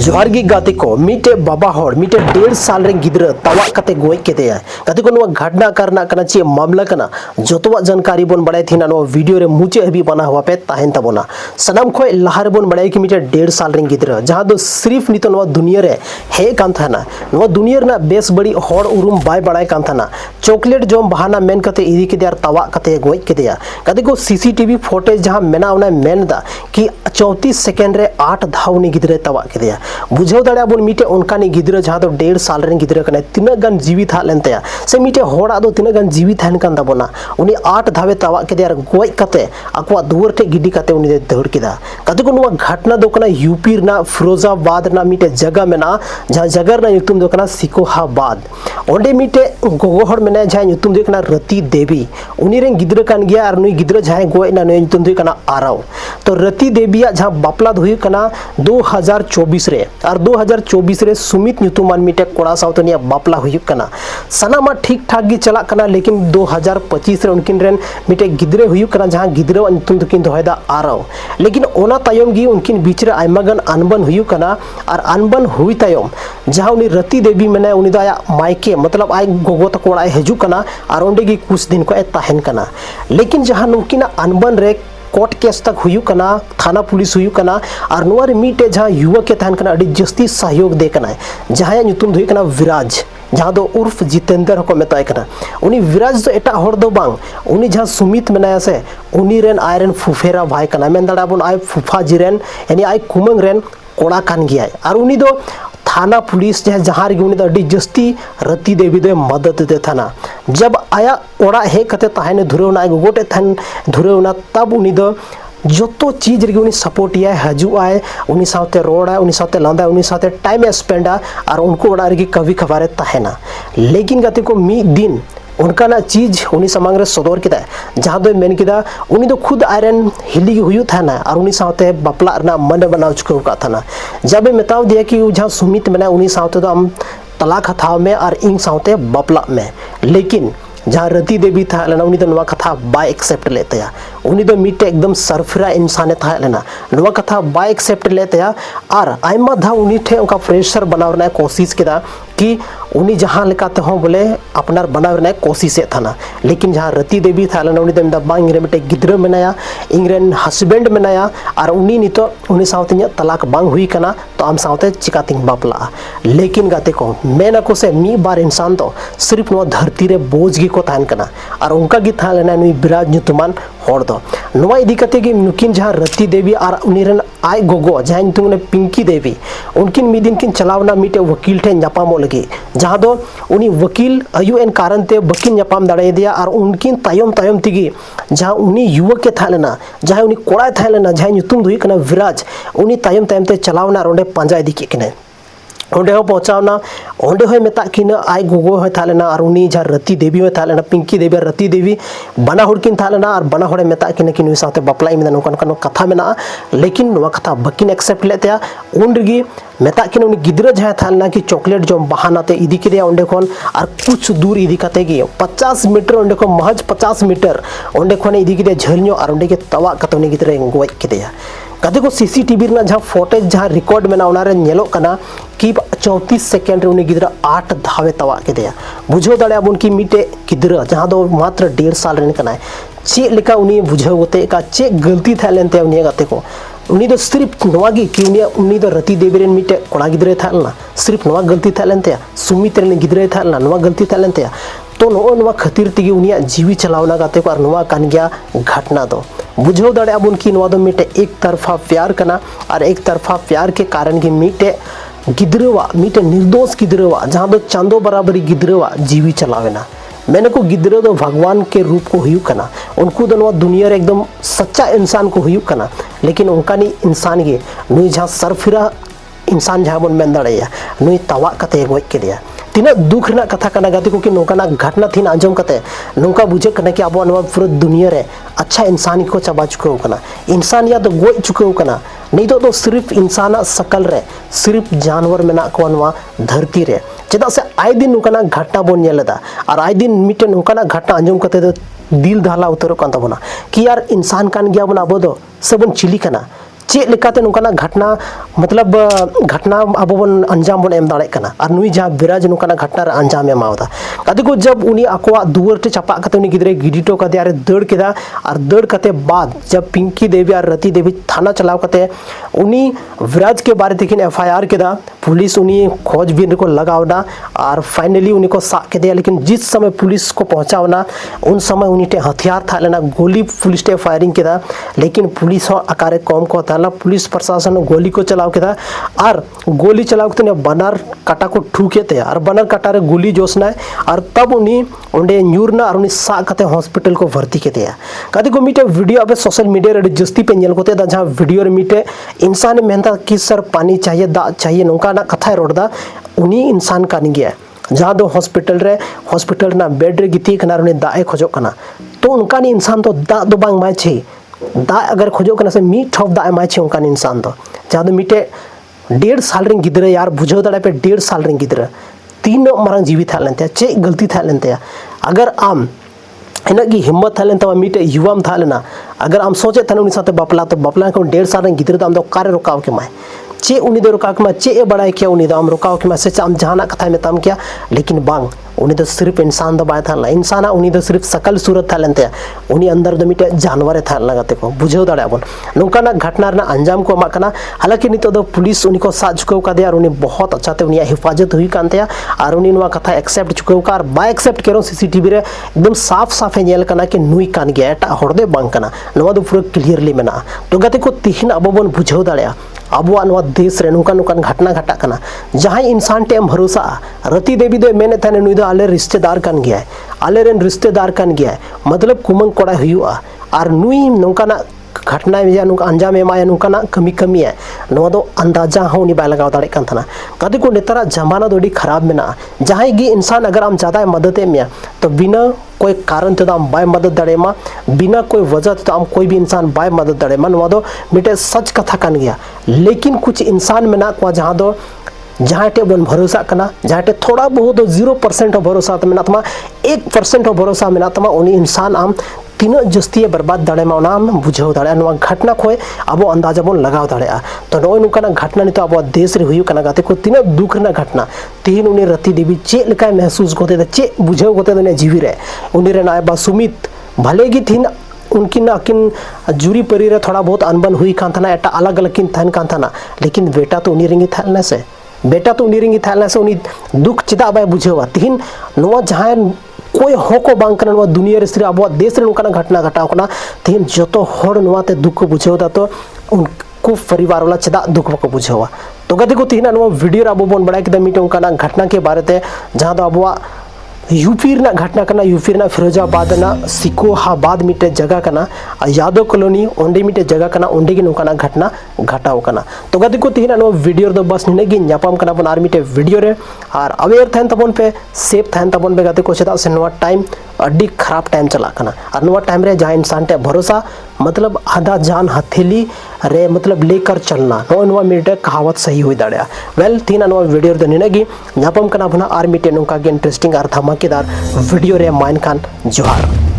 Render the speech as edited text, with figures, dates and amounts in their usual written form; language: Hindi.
जोहार गी गाते को मीटे बाबा हर मीटे 1.5 साल रे गिद्रा तवा कते गोय केदेया गाते को नुआ घटना करना कना चे मामला कना जोतवा जानकारी बोन बड़ाय थिना नो वीडियो रे मुचे हबी बना हुआ पे ताहेन तबोना सनम खोय लहार बोन बड़ाय कि मीटे 1.5 साल रे गिद्रा जहां दो सिर्फ नितो नो दुनिया रे हे कान थाना नो दुनिया रे ना बेस बड़ी हर उरुम बाय बड़ाय कान थाना चॉकलेट जोम बहाना मेन कते इदी केदियार तवा कते गोय केदिया गाते को सीसीटीवी फुटेज जहां मेना उना मेन दा कि 34 सेकंड रे 8 धाव नि गिद्रा तवा केदिया बुझाव दाड़ा बोन मीटे उनकानी गिद्रा जहां दो 1.5 साल रे गिद्रा कने तिना गन जीवित हा लेनतेया से मीटे होड़ा दो तिना गन जीवित हन कान दाबोना उनी 8 धावे तवा केदियार गोय कते अकवा दुवर ठे गिडी कते उनी दे दौड़ केदा कते को नुआ घटना दो कना यूपी ना फिरोजाबाद ना मीटे जगह मेना जहां जगर ना युतुम दो कना सिकोहाबाद ओंडे मीटे गोगो हर मेना जहां युतुम दो कना रति देवी उनी रे गिद्रा कान गया और नुई गिद्रा जहां गोय ना नुई युतुम दो कना आराव तो रति देविया जहां बापला हुई कना 2024 रे और 2024 रे सुमित ᱧᱩᱛᱩᱢᱟᱱ मीटे कोड़ा सावतनिया बापला हुई कना सनामा ठीक ठाक गी चला कना लेकिन 2025 रे उनकिन रेन मीटे गिद्रे हुई कना जहां गिद्रे ᱧᱩᱛᱩᱢ दकिन दोहयदा आराव लेकिन ओना तायम गी उनकिन बीच रे आयमागन अनबन हुई कना और अनबन हुई तायम जहां उनी रति देवी मेने उनी दा मायके मतलब आय गोगो तकोड़ा हजू कना और ओंडे गी कुछ दिन को ताहेन कना लेकिन जहां नुकिना अनबन रे कोर्ट केस तक हुई कना थाना पुलिस हुई कना और नुआर मीटे जहां युवा के तहन कना अड़ी जस्ती सहयोग दे कना जहां ᱧᱩᱛᱩᱢ हुई कना विराज जहां दो उर्फ जितेंद्र को मेताय कना उनी विराज दो एटा हर दो बांग उनी जहां सुमित मेनाया से उनी रेन आयरन फुफेरा भाई कना मेन दाड़ा बोन आय फुफा जिरेन यानी आय कुमंग रेन कोड़ा कान गिया और उनी दो थाना पुलिस जहां रे उनी दो अड़ी जस्ती रति देवी दो मदद दे थाना जब आया ओड़ा हे कते ताहेने धुरेवना गोटे थान धुरेवना तब उनी दो जोतो चीज रे उनी सपोर्ट या हजू आए उनी साथे रोड़ा उनी साथे लांदा उनी साथे टाइम स्पेंडा और उनको ओड़ा रे कभी खबरे ताहेना लेकिन गते को मी दिन उनका ना चीज उनी समांग रे सदर किदा जहां दो मेन किदा उनी दो खुद आयरन हिली हुई था ना और उनी साथे बापला ना मन बनाव चुका का था ना जब मेताव दिया कि जहां सुमित मेना उनी साथे तो हम तलाक हथाव में और इंग साथे बापला में लेकिन जहां रति देवी था लेना उनी दो नवा कथा बाय एक्सेप्ट लेतेया उनी दो मीटे एकदम सरफरा इंसान था लेना नवा कथा बाय एक्सेप्ट लेतेया और आयमा धा उनी ठे उनका प्रेशर बनावना कोशिश किदा कि उनी जहां लेकाते हो बोले अपनार बनावना कोशिश था ना लेकिन जहां रति देवी था लेना उनी दो बांग रे मीटे गिद्रा मेनाया इंग्रेन हस्बैंड मेनाया और उनी नितो उनी सावते तलाक बांग हुई कना तो आम सावते चिकातिंग बापला लेकिन गाते को मेना को से मी बार इंसान तो सिर्फ नो धरती रे बोझ गी को तान कना और उनका गी था लेना नुई विराज ᱧᱩᱛᱩᱢᱟन हर दो नवा इदी कते कि नुकिन जहां रति देवी और उनीरन आय गोगो जहां ᱧᱩᱛᱩᱢ ने पिंकी देवी उनकिन मिदिन किन चलावना मीटे वकील ठे ᱧᱟᱯᱟᱢᱚᱜ लगी जहां दो उनी वकील अयुएन कारण ते बकिन ᱧᱟᱯᱟᱢ दाड़े दिया और उनकिन तायम तायम तिगी जहां उनी युवक के था लेना जहां उनी कोड़ा था लेना जहां ᱧᱩᱛᱩᱢ दुई कना विराज उनी तायम तायम ते चलावना रोंडे पांजा इदी के कने ओंडे हो पहुंचावना ओंडे हो मेता किन आय गोगो हो था लेना और उनी जहां रति देवी हो था लेना पिंकी देवी रति देवी बना हुड़किन था लेना और बना हुड़े मेता किन कि नुई साथे बापलाई में नोकन कनो कथा मेना लेकिन नुआ कथा बकिन एक्सेप्ट लेतेया उन रगी मेता किन उनी गिद्रा जहां था लेना कि चॉकलेट जो बहानाते इदी के ओंडे कोन और कुछ दूर इदी कते गी 50 मीटर ओंडे को महज 50 मीटर ओंडे कोन इदी के झलन्यो और ओंडे के तवा कतोनी गिद्रा गोय केदेया कदे को सीसीटीवी ना जहां फुटेज जहां रिकॉर्ड में ना उनारे नेलो कना कि 34 सेकंड रे उनी गिद्रा 8 धावे तवा केदेया बुझो दाड़े अबुन की मीटे गिद्रा जहां दो मात्र 1.5 साल रेन कना चे लेका उनी बुझो होते का चे गलती था लेनते उनी गाते को उनी दो सिर्फ नवागी कि उनी दो रति देवी रेन मीटे कोड़ा गिद्रे थालना सिर्फ नवा गलती था लेनते सुमित रेन गिद्रे थालना नवा गलती था लेनते तो नो खातिर तेगी उनिया जीवी चलावना गाते को और नवा कान गया घटना दो बुझो दाड़े अबुन की नवा दो मीटे एक तरफा प्यार कना और एक तरफा प्यार के कारण की मीटे गिद्रवा मीटे निर्दोष गिद्रवा जहां दो चांदो बराबरी गिद्रवा जीवी चलावेना मैंने को गिद्रा दो भगवान के रूप को हुई कना उनको दो दुनिया रे एकदम सच्चा इंसान को हुई कना लेकिन उनका नी इंसान गे नुई जहां सरफिरा इंसान जहां बन मेन दाड़ेया नुई तवा कते गोय केदिया तीना दुख ना कथा कना गाते को कि नोकाना घटना थीन आंजम कते नोका बुझे कना कि अब पूरा दुनिया रे अच्छा इंसान को चबा चुके कना इंसान या तो गोय चुके कना नहीं तो सिर्फ इंसान सकल रे सिर्फ जानवर मेना को नवा धरती रे चेदा से आय दिन नोकाना घटना बोन नेलदा और आय दिन मिटे नोकाना घटना आंजम कते दिल दहला उतर कान तबना कि यार इंसान कान गया बन अब दो सबन चिली कना चेक लेकाते नुकाना घटना मतलब घटना अब बन अंजाम बन एम दाड़े कना और नुई जहाँ विराज नुकाना घटना रे अंजाम एमावदा कदे को जब उनी अकोआ दुआर ते चपा कते उनी गिदरे गिडिटो कदे आरे दड़ केदा और दड़ कते बाद जब पिंकी देवी और रति देवी थाना चलाव कते उनी विराज के बारे तेकिन एफआईआर केदा पुलिस उनी खोजबीन को लगावना और फाइनली उनी को सा के दिया। लेकिन जिस समय पुलिस को पहुंचावना उन समय उनी टे हथियार था लेना गोली पुलिस टे फायरिंग केदा लेकिन पुलिस हो आकारे कम को था पुलिस प्रशासन गोली को चलाव केदा और गोली चलाव के बनार काटा को ठूके थे और बनार काटा रे गोली जोसना और तब उनी उंडे न्यूरना और उनी सा कते हॉस्पिटल को भर्ती के दिया कदे को मीटे वीडियो अब सोशल मीडिया रे जस्ती पे नेल कोते दा जहां वीडियो रे मीटे इंसान मेहनत कि सर पानी चाहिए दा चाहिए नोका ना कथा रोडदा उनी इंसान कान गया जहां दो हॉस्पिटल ना बेड रे गिती कना उनी दाए खोजो कना तो उनका इंसान तो दा दो बांग माय छे दा अगर खोजो कना से मी ठप दा माय छे उनका इंसान तो जहां दो मीटे 1.5 साल रे गिदरे यार बुझो दड़े पे 1.5 साल रे गिदरे 3 मारंग जीवी था लेनते चे गलती था लेनते अगर आम इना की हिम्मत था लेनते मीटे युवाम था लेना अगर आम सोचे था उनी साथे बापला तो बापला को 1.5 साल रे गिदरे तो आम दो कारे रोकाव के माय चे उनी दो रोकाव के माय चे बड़ाई किया उनी दो आम रोकाव के माय से आम जहाना कथा में तम किया लेकिन बांग उनी दो सिर्फ इंसान दो बाय था इंसान उनी दो सिर्फ सकल सूरत था लेनते उनी अंदर दो मीटे जानवर था लगाते को बुझो दाड़े बन नोकाना घटना रे अंजाम को अमा कना हालांकि नितो दो पुलिस उनी को साथ चुकाव का दिया और उनी बहुत अच्छा ते उनी हिफाजत हुई कानते और उनी नवा कथा एक्सेप्ट चुकाव का और बाय एक्सेप्ट करो सीसीटीवी रे एकदम साफ साफ नेल कना कि नुई कान गया एटा हरदे बांग कना नवा दो पूरा क्लियरली मेना तो गते को तिहिन अब बन बुझो दाड़े अब देश रे नुकान घटना घटा कना जहां इंसान टेम भरोसा रति देवी दो मेने थाने नुई दो आले रिश्तेदार कान गया आले रेन रिश्तेदार कान गया मतलब कुमंग कोड़ा हुआ और नुई नोकाना घटना में नुका अंजाम एमाय नुकाना कमी कमी है नवा दो अंदाजा होनी बाय लगाव दाड़े कान थाना कदे को नेतारा जमाना दोडी खराब मेना जहां गी इंसान अगर हम ज्यादा मदद एमिया तो बिना कोई कारण तो आम बाय मदद दाड़े मा बिना कोई वजह तो आम कोई भी इंसान बाय मदद दाड़े मा नवा दो मिटे सच कथा कान गया लेकिन कुछ इंसान मेना को जहां दो जहाँ टे बन भरोसा करना जहाँ टे थोड़ा बहुत 0% भरोसा तो मेना तमा 1% भरोसा मेना तमा उनी इंसान आम तीन जस्ती बर्बाद दाड़े आम बुझाव दाड़े घटना खोए अब अंदाजा बन लगाव दाड़े तो नॉय नुकाना घटना नितो अब देश रे हुई कना गाते को तीन दुख ना घटना तीन उनी रति देवी चे लेका महसूस कोते चे बुझाव कोते जीवी रे उनी रे नाय बा सुमित भले गी थीन उनकिन अकिन जुरी परी रे थोड़ा बहुत अनबन हुई कान थाना एटा अलग अलग किन थान कान थाना लेकिन बेटा तो उनी रेंगी थालना से बेटा तो उनी रेंगी थालना से उनी दुख चिदा बाय बुझावा तीन नोवा जहां कोई होको बांग करन वा दुनिया रे सिर्फ अब देश रे उनका घटना घटाव कना तीन जतो हर नोवा ते दुख को बुझावदा तो उनको परिवार वाला चिदा दुख को बुझावा तो गति को तीन नोवा वीडियो अब बोन बड़ा के मीटे उनका घटना के बारे ते जहां दो अब यूपी ना घटना करना यूपी ना फिरोजाबाद ना सिकोहाबाद मिटे जगह करना यादव कॉलोनी ओंडे मिटे जगह करना ओंडे की नोकाना घटना घटाव करना तो गति को तीन नो वीडियो दो बस निने गी न्यापाम करना बन आर मिटे वीडियो रे और अवेयर थैन तबन पे सेफ थैन तबन पे गति को चदा से नवा टाइम अड्डी खराब टाइम चला करना और नवा टाइम रे जहां इंसान टे भरोसा मतलब आधा जान हथेली रे मतलब लेकर चलना नवा मिटे कहावत सही हुई दाड़िया वेल तीन नवा वीडियो दो निने गी न्यापाम करना बना आर मिटे नोका के इंटरेस्टिंग और धमाकेदार वीडियो रे माइन खान जोहार।